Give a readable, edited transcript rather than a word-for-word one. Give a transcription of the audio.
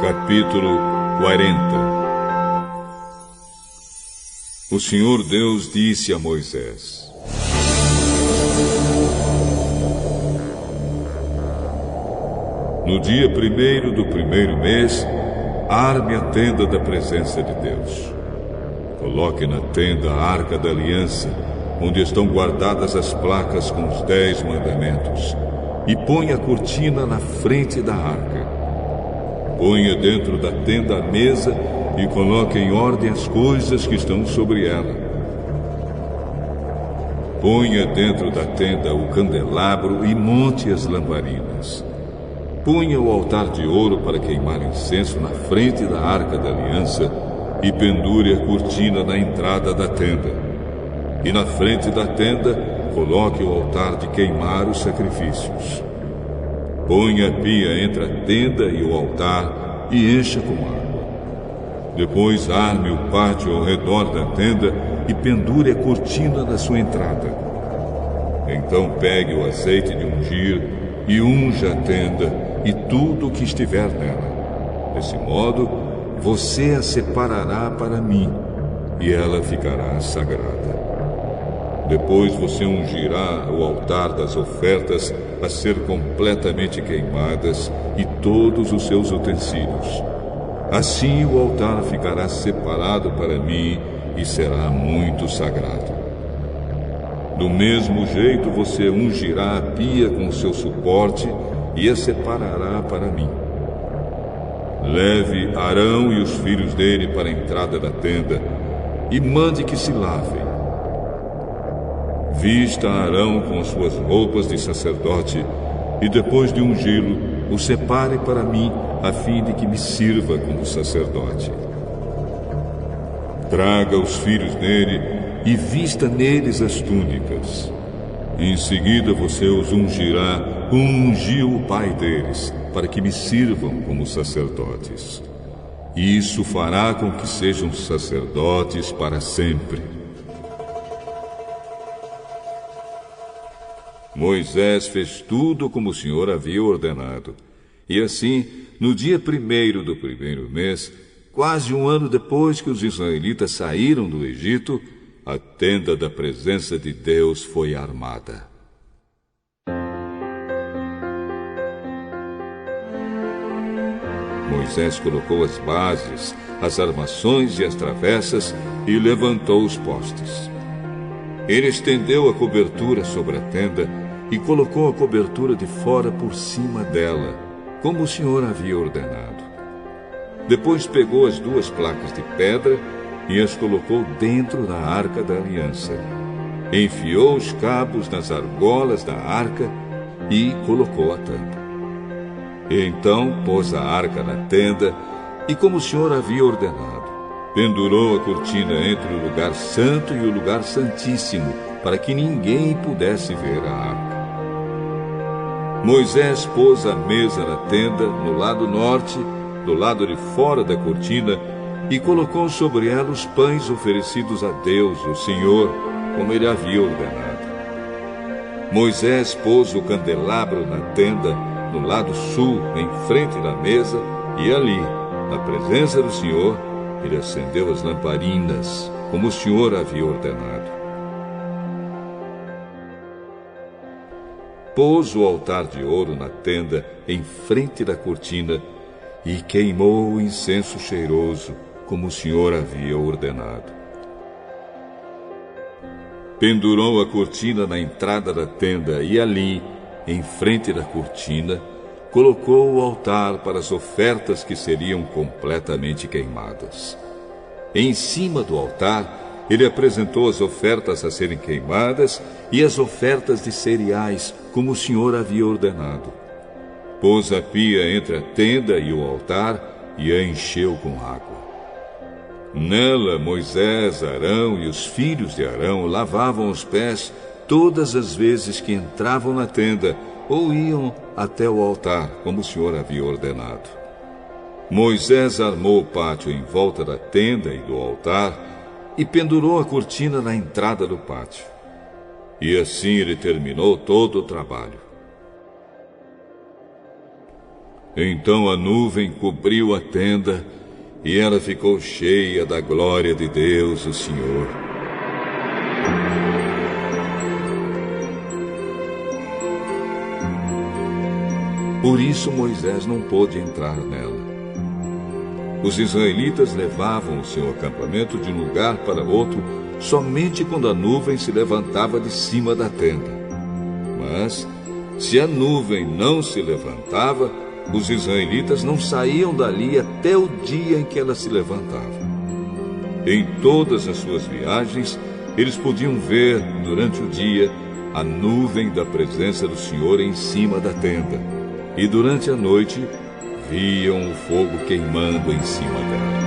Capítulo 40. O Senhor Deus disse a Moisés: No dia 1º do 1º mês, arme a tenda da presença de Deus. Coloque na tenda a arca da aliança, onde estão guardadas as placas com os 10 mandamentos, e ponha a cortina na frente da arca. Ponha dentro da tenda a mesa e coloque em ordem as coisas que estão sobre ela. Ponha dentro da tenda o candelabro e monte as lamparinas. Ponha o altar de ouro para queimar incenso na frente da arca da aliança e pendure a cortina na entrada da tenda. E na frente da tenda, coloque o altar de queimar os sacrifícios. Ponha a pia entre a tenda e o altar e encha com água. Depois arme o pátio ao redor da tenda e pendure a cortina na sua entrada. Então pegue o azeite de ungir e unja a tenda e tudo o que estiver nela. Desse modo, você a separará para mim e ela ficará sagrada. Depois você ungirá o altar das ofertas a ser completamente queimadas e todos os seus utensílios. Assim o altar ficará separado para mim e será muito sagrado. Do mesmo jeito você ungirá a pia com o seu suporte e a separará para mim. Leve Arão e os filhos dele para a entrada da tenda e mande que se lavem. Vista Arão com suas roupas de sacerdote e depois de ungí-lo, o separe para mim, a fim de que me sirva como sacerdote. Traga os filhos dele e vista neles as túnicas. Em seguida você os ungirá como ungiu o pai deles, para que me sirvam como sacerdotes. E isso fará com que sejam sacerdotes para sempre. Moisés fez tudo como o Senhor havia ordenado. E assim, no dia 1º do 1º mês, quase um ano depois que os israelitas saíram do Egito, a tenda da presença de Deus foi armada. Moisés colocou as bases, as armações e as travessas e levantou os postes. Ele estendeu a cobertura sobre a tenda e colocou a cobertura de fora por cima dela, como o Senhor havia ordenado. Depois pegou as 2 placas de pedra e as colocou dentro da arca da aliança. Enfiou os cabos nas argolas da arca e colocou a tampa. Então pôs a arca na tenda e, como o Senhor havia ordenado, pendurou a cortina entre o lugar santo e o lugar santíssimo, para que ninguém pudesse ver a arca. Moisés pôs a mesa na tenda, no lado norte, do lado de fora da cortina, e colocou sobre ela os pães oferecidos a Deus, o Senhor, como ele havia ordenado. Moisés pôs o candelabro na tenda, no lado sul, em frente da mesa, e ali, na presença do Senhor, ele acendeu as lamparinas, como o Senhor havia ordenado. Pôs o altar de ouro na tenda, em frente da cortina, e queimou o incenso cheiroso, como o Senhor havia ordenado. Pendurou a cortina na entrada da tenda, e ali, em frente da cortina, colocou o altar para as ofertas que seriam completamente queimadas. Em cima do altar, ele apresentou as ofertas a serem queimadas e as ofertas de cereais, como o Senhor havia ordenado. Pôs a pia entre a tenda e o altar e a encheu com água. Nela, Moisés, Arão e os filhos de Arão lavavam os pés todas as vezes que entravam na tenda ou iam até o altar, como o Senhor havia ordenado. Moisés armou o pátio em volta da tenda e do altar e pendurou a cortina na entrada do pátio. E assim ele terminou todo o trabalho. Então a nuvem cobriu a tenda e ela ficou cheia da glória de Deus, o Senhor. Por isso Moisés não pôde entrar nela. Os israelitas levavam o seu acampamento de um lugar para outro somente quando a nuvem se levantava de cima da tenda. Mas, se a nuvem não se levantava, os israelitas não saíam dali até o dia em que ela se levantava. Em todas as suas viagens, eles podiam ver, durante o dia, a nuvem da presença do Senhor em cima da tenda. E durante a noite, viam o fogo queimando em cima dela.